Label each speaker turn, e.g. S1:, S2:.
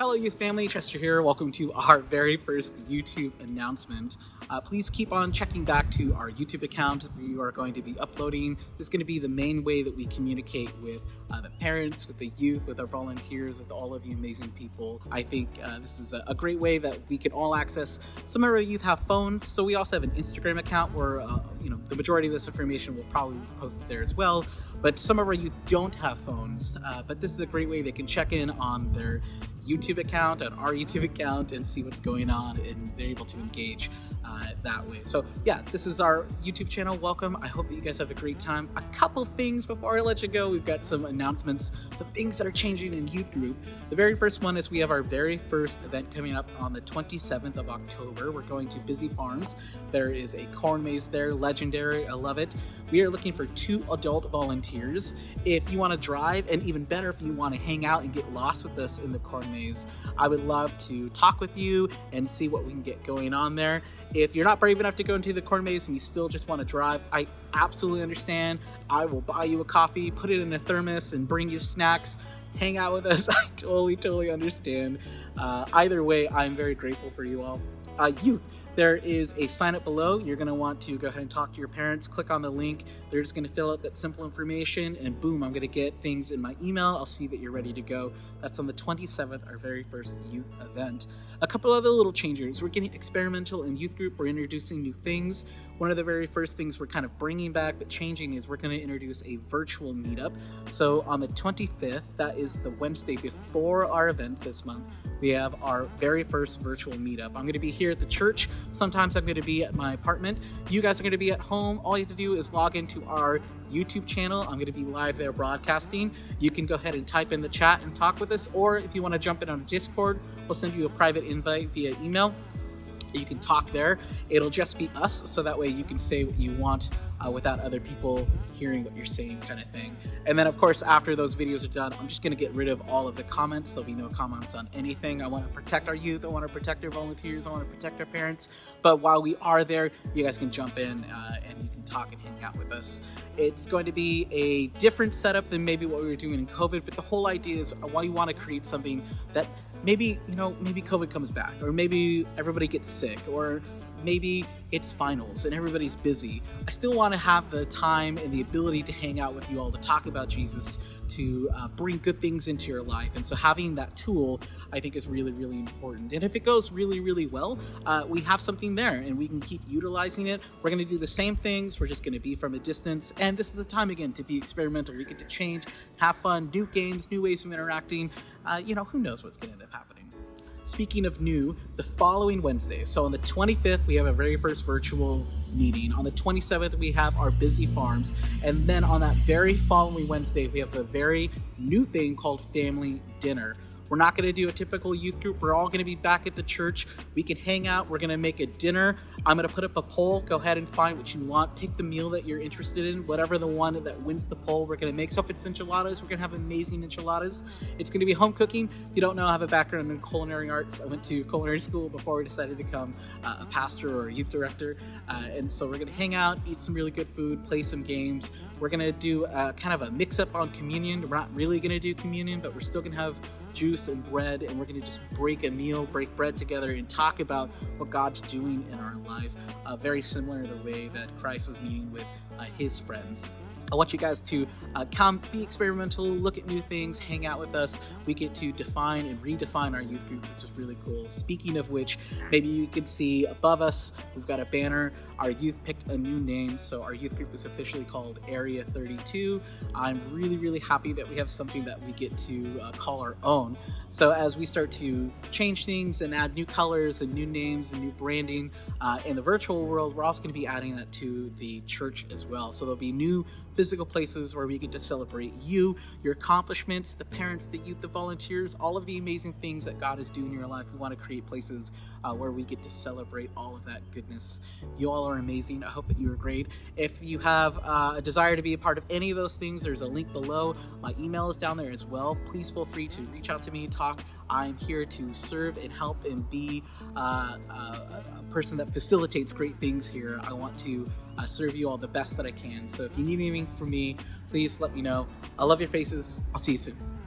S1: Hello, youth family. Chester here. Welcome to our very first YouTube announcement. Please keep on checking back to our YouTube account. We are going to be uploading. This is going to be the main way that we communicate with the parents, with the youth, with our volunteers, with all of you amazing people. I think this is a great way that we can all access. Some of our youth have phones, so we also have an Instagram account where the majority of this information will probably be posted there as well. But some of our youth don't have phones, but this is a great way they can check in on their YouTube account, on our YouTube account, and see what's going on, and they're able to engage that way. So yeah, this is our YouTube channel. Welcome. I hope that you guys have a great time. A couple things before I let you go. We've got some announcements, some things that are changing in youth group. The very first one is we have our very first event coming up on the 27th of October. We're going to Busy Farms. There is a corn maze there, legendary. I love it. We are looking for 2 adult volunteers. If you want to drive, and even better, if you want to hang out and get lost with us in the corn maze, I would love to talk with you and see what we can get going on there. If you're not brave enough to go into the corn maze and you still just want to drive, I absolutely understand. I will buy you a coffee, put it in a thermos, and bring you snacks. Hang out with us. I totally understand. Either way, I'm very grateful for you all. Youth. There is a sign up below. You're going to want to go ahead and talk to your parents. Click on the link. They're just going to fill out that simple information, and boom, I'm going to get things in my email. I'll see that you're ready to go. That's on the 27th, our very first youth event. A couple other little changes. We're getting experimental in youth group. We're introducing new things. One of the very first things we're kind of bringing back but changing is we're going to introduce a virtual meetup. So on the 25th, that is the Wednesday before our event this month, we have our very first virtual meetup. I'm going to be here at the church. Sometimes I'm going to be at my apartment. You guys are going to be at home. All you have to do is log into our YouTube channel. I'm going to be live there broadcasting. You can go ahead and type in the chat and talk with us, or if you want to jump in on Discord, we'll send you a private invite via email. You can talk there. It'll just be us, so that way you can say what you want without other people hearing what you're saying, kind of thing. And then, of course, after those videos are done, I'm just going to get rid of all of the comments. There'll be no comments on anything. I want to protect our youth. I want to protect our volunteers. I want to protect our parents. But while we are there, you guys can jump in and you can talk and hang out with us. It's going to be a different setup than maybe what we were doing in COVID, but the whole idea is why you want to create something that maybe COVID comes back, or maybe everybody gets sick, or maybe it's finals and everybody's busy. I still want to have the time and the ability to hang out with you all, to talk about Jesus, to bring good things into your life. And so having that tool, I think, is really, really important. And if it goes really, really well, we have something there and we can keep utilizing it. We're going to do the same things. We're just going to be from a distance. And this is a time, again, to be experimental. We get to change, have fun, new games, new ways of interacting. Who knows what's going to end up happening. Speaking of new, the following Wednesday, so on the 25th, we have our very first virtual meeting. On the 27th, we have our Busy Farms. And then on that very following Wednesday, we have a very new thing called Family Dinner. We're not going to do a typical youth group. We're all going to be back at the church. We can hang out. We're going to make a dinner. I'm going to put up a poll. Go ahead and find what you want. Pick the meal that you're interested in. Whatever the one that wins the poll, we're going to make. So if it's enchiladas, we're going to have amazing enchiladas. It's going to be home cooking. If you don't know, I have a background in culinary arts. I went to culinary school before we decided to become a pastor or a youth director. And so we're going to hang out, eat some really good food, play some games. We're going to do kind of a mix-up on communion. We're not really going to do communion, but we're still going to have juice and bread, and we're going to just break bread together and talk about what God's doing in our life, very similar to the way that Christ was meeting with his friends. I want you guys to come, be experimental, look at new things, hang out with us. We get to define and redefine our youth group, which is really cool. Speaking of which, maybe you can see above us, we've got a banner. Our youth picked a new name, so our youth group is officially called Area 32. I'm really, really happy that we have something that we get to call our own. So as we start to change things and add new colors and new names and new branding in the virtual world, we're also going to be adding that to the church as well. So there'll be new physical places where we get to celebrate you, your accomplishments, the parents, the youth, the volunteers, all of the amazing things that God is doing in your life. We want to create places where we get to celebrate all of that goodness. You all are amazing. I hope that you are great. If you have a desire to be a part of any of those things, there's a link below. My email is down there as well. Please feel free to reach out to me, talk. I'm here to serve and help and be a person that facilitates great things here. I want to serve you all the best that I can. So if you need anything from me, please let me know. I love your faces. I'll see you soon.